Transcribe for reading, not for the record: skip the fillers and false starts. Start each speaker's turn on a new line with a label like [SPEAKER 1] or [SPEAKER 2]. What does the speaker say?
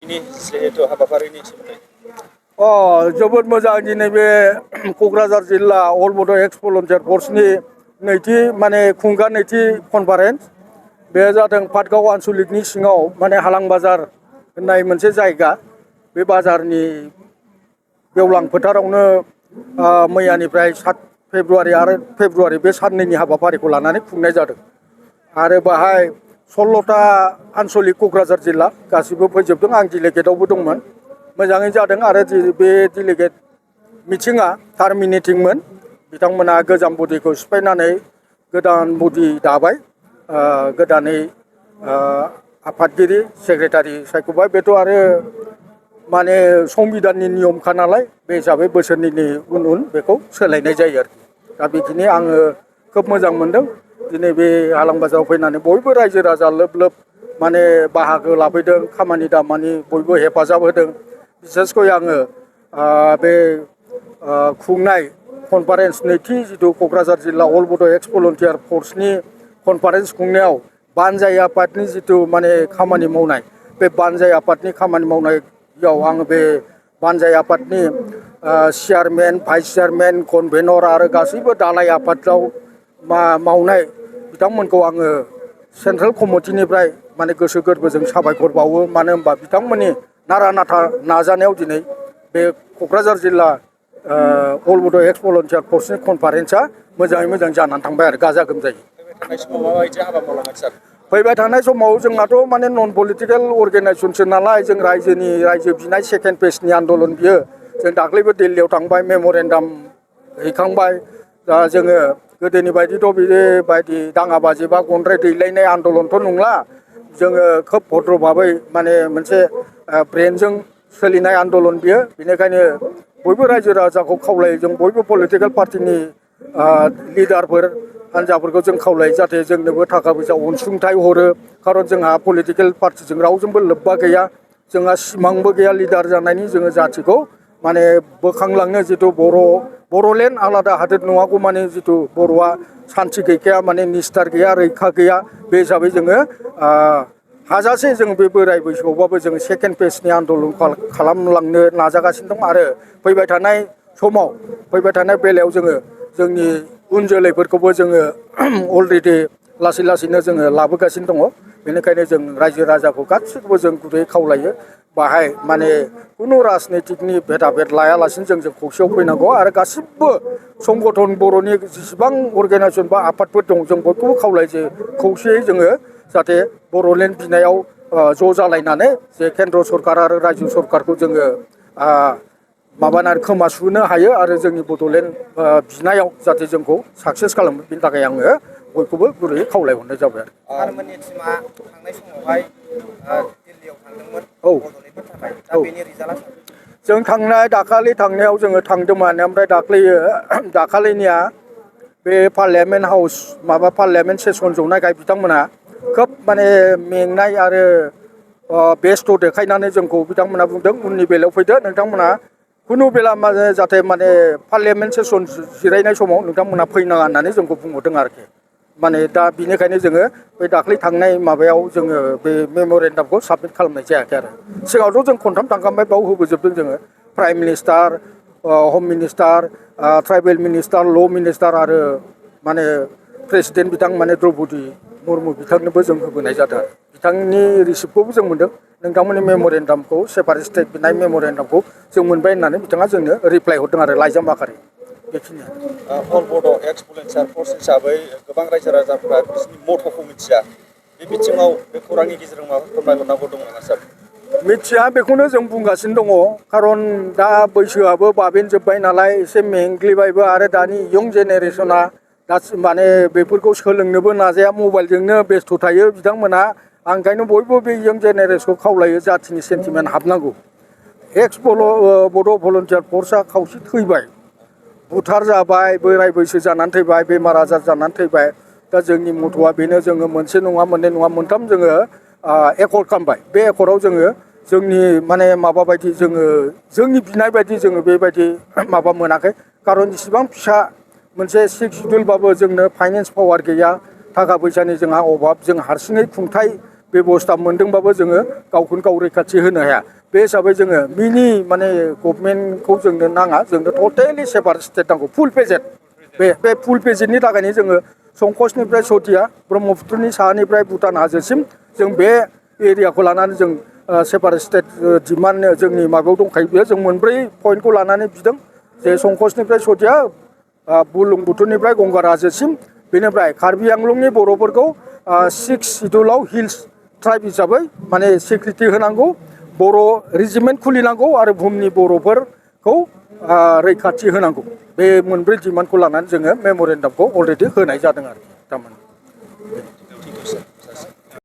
[SPEAKER 1] ini जिहेतु हाबाफारिनि सोमोन्दै
[SPEAKER 2] जोबोद मोजां दिनै बे क'क्राझार जिल्ला अल बड' एक्स भलन्टियार फर्सनि नैथि माने खुंगा नैथि कनफारेन्स बे जादों पाटगाव आनसलिकनि सिङाव माने हालां बाजार होननाय मोनसे जायगा बे बाजारनि गेवलां फोथारावनो मैयानिफ्राय 7 फेब्रुवारि आरो फेब्रुवारि बे साननैनि हाबाफारिखौ लानानै खुंनाय जादों आरो बाहाय 16टा आनसलिक क'क्राझार जिल्ला गासिबो फैजोबदों आं डिलिगेटआवबो दंमोन मोजाङै जादों आरो बे डिलिगेट मिटिङा टार्मिनेटिंमोन बिथांमोना गोजाम बडिखौ सिफायनानै गोदान बडि दाबाय गोदानै आफादगिरि सेक्रेटारि सायख'बाय बेथ' आरो माने संबिधाननि नियमखा नालाय बे हिसाबै बोसोरनैनि उन बेखौ सोलायनाय जायो आरोखि दा बेखिनि आङो खोब मोजां मोनदों दिनै बे हालां बाजाराव फैनानै बयबो रायजो राजा लोब लोब माने बाहागो लाफैदों खामानि दामानि बयबो हेफाजाब होदों बिसेसकय आङो बे खुंनाय कनफारेन्स नैथि जिथु क'क्राझार जिल्ला अल बड' एक्स भलन्टियार फर्सनि कनफारेन्स खुंनायाव बानजाय आफादनि जिथु माने खामानि मावनाय बे बानजाय आफादनि खामानि मावनायाव आङो बे बानजाय आफादनि चेयारमेन भाइस चेयारमेन कनभेनर आरो गासैबो दालाय आफादाव मावनाय बिथांमोनखौ आङो सेन्ट्रेल कमिटिनिफ्राय माने गोसो गोरबोजों साबायखर बावो मानो होनबा बिथांमोननि नारा नाथा नाजानायाव दिनै बे क'क्राझार जिल्ला अल बड' एक्स भलन्टियार फर्सनि कनफारेन्सआ मोजाङै मोजां जानानै थांबाय आरो गाजा गोमजायै
[SPEAKER 1] थांनाय समाव माबायदि हाबा मावलांगोन सार
[SPEAKER 2] फैबाय थानाय समाव जोंनाथ' माने नन पलिटिकेल अर्गेनाइजेसनसो नालाय जों रायजो बिनाय सेकेन्ड फेजनि आन्दलन बियो जों दाख्लैबो दिल्लीयाव थांबाय मेम'रेन्डाम हैखांबाय दा जोङो गोदोनि बायदिथ' बेबायदि दाङाबाजि बा गनद्राय दैलायनाय आन्दलनथ' नंला जोङो खोब भद्र भाबै माने मोनसे ब्रेनजों सोलिनाय आन्दलन बियो बेनिखायनो बयबो रायजो राजाखौ खावलायो जों बयबो पलिटिकेल पार्टिनि लिडारफोर हान्जाफोरखौ जों खावलायो जाहाथे जोंनोबो थाखा फैसा अनसुंथाइ हरो खारन जोंहा पलिटिकेल पार्टिजों रावजोंबो लोब्बा गैया जोंहा सिमांबो गैया लिडार जानायनि जोङो जाथिखौ माने बोखांलांनो जिथु बर'लेण्ड आलादा हादोर नङागौ माने जिथु बर'आ सान्थि गैखाया माने निस्थार गैया रैखा गैया बे हिसाबै जोङो हाजासे जों बे बोराय बैसोआवबाबो जों सेकेन्ड फेजनि आन्दलन खालामलांनो नाजागासिनो दं आरो फैबाय थानाय समाव फैबाय थानाय बेलायाव जोङो जोंनि उन जोलैफोरखौबो जोङो अलरेडि लासै लासैनो जोङो लाबोगासिनो दङ बेनिखायनो जों रायजो राजाखौ गासिखौबो जों गुरै खावलायो बाहाय माने खुनु राजनितिकनि भेदाभेद लायालासिनो जों खौसेयाव फैनांगौ आरो गासिबो संगठन बर'नि जेसेबां अर्गेनाइजेसन बा आफादफोर दं जों बयखौबो खावलायो जे खौसेयै जोङो जाहाथे बर'लेण्ड बिनायाव ज' जालायनानै जे केन्द्र सरकार आरो रायजो सरकारखौ जोङो माबानानै खोमा सुहोनो हायो आरो जोंनि बड'लेण्ड बिनायाव जाहाथे जोंखौ साक्सेस खालामो बिनि थाखाय आङो बयखौबो गुरैयै खावलायहरनाय जाबाय आरो
[SPEAKER 1] सारमोननि टिमा थांनाय समावहाय दिल्लीयाव थांदोंमोन बड'लेण्डनि थाखाय दा बेनि रिजाल्टआ
[SPEAKER 2] जों दाखालि थांनायाव जोङो थांदोंमोन ओमफ्राय दाखालिनिया बे पार्लियामेन्ट हाउस माबा पार्लियामेन्ट सेसन जनायखाय बिथांमोना खोब माने मेंनाय आरो बेस्थ' देखायनानै जोंखौ बिथांमोना बुंदों उननि बेलायाव फैदो नोंथांमोना खुनु बेला जाहाथे माने पार्लियामेन्ट सेसन जिरायनाय समाव नोंथांमोना फैनाङा होननानै जोंखौ बुंहरदों आरोखि माने दा बिनिखायनो जोङो बे दाख्लै थांनाय माबायाव जोङो बे मेम'रेन्डामखौ साबमिट खालामनाय जायाखै आरो सिगाङावथ' जों खनथाम थांखांबाय बाव होबोजोबदों जोङो प्राइम मिनिस्टार हम मिनिस्टार ट्राइबेल मिनिस्टार ल' मिनिस्टार आरो माने प्रेसिडेन्ट बिथां माने द्रौपदी मुर्मु बिथांनोबो जों होबोनाय जादों आरो बिथांनि रिसिप्टखौबो जों मोन्दों नोंथांमोननि मेम'रेन्डामखौ सेपारेट स्टेट बिनाय मेम'रेन्डामखौ जों मोनबाय होननानै बिथाङा जोंनो रिप्लाइ हरदों आरो लाइजाम आकारै बेखिनियानो
[SPEAKER 1] अल बड' एक्स भलन्टियार फर्स हिसाबै गोबां रायजो राजाफोरा बिसोरनि मट'खौ मिथिया बे बिथिङाव बे खौरांनि गेजेरजों माबा फोरमायहरनांगौ दं नामा सार
[SPEAKER 2] मिथिया बेखौनो जों बुंगासिनो दङ खारन दा बैसोआबो बाबेनजोब्बाय नालाय एसे मेंग्लिबायबो आरो दानि इयं जेनेरेसना माने बेफोरखौ सोलोंनोबो नाजाया मबाइलजोंनो बेस्थ' थायो बिथांमोना आं ओंखायनो बयबो बे इयं जेनेरेसनखौ खावलायो जाथिनि सेन्टिमेन्ट हाबनांगौ एक्स बड' भलन्टियार फर्सआ खावसे थैबाय बुथार जाबाय बोराय बैसो जानानै थैबाय बेमार आजार जानानै थैबाय दा जोंनि मथ'आ बेनो जोङो मोनसे नङा मोननै नङा मोनथाम जोङो एकर्ड खालामबाय बे एकर्डआव जोङो जोंनि माने माबा बायदि जोंनि बिनाय बायदि जोङो बेबायदि माबा मोनाखै खारन इसिबां फिसा मोनसे 6 सिडुलबाबो जोंनो फाइनेन्स पावार गैया थाखा फैसानि जोंहा अभाब जों हारसिङै खुंथाय बेबस्था मोनदोंबाबो जोङो गावखौनो गाव रैखाथि होनो हाया बे हिसाबै जोङो मिनि माने गभर्नमेन्टखौ जोंनो नाङा जोंनो टटेलि सेपारेट स्टेट नांगौ फुल पेजेट बे फुल पेजेटनि थाखायनो जोङो संकसनिफ्राय सतिया ब्रह्मपुत्रनि साहानिफ्राय भुटान हाजोसिम जों बे एरियाखौ लानानै जों सेपारेट स्टेट डिमान्ड जोंनि माबायाव दंखायो बेयो जों मोनब्रै पइन्टखौ लानानै बिदों जे संकसनिफ्राय सतिया बुरलुंबुथुरनिफ्राय गंगार हाजोसिम बेनिफ्राय कार्बि आंलंनि बर'फोरखौ 6 सिडुलाव हिल्स ट्राइब हिसाबै माने सिक्रिटि होनांगौ बर' रेजिमेन्ट खुलिनांगौ आरो बुहुमनि बर'फोरखौ रैखाथि होनांगौ बे मोनब्रै डिमान्डखौ लानानै जोङो मेम'रेन्डामखौ अलरेडि होनाय जादों आरो थारमाने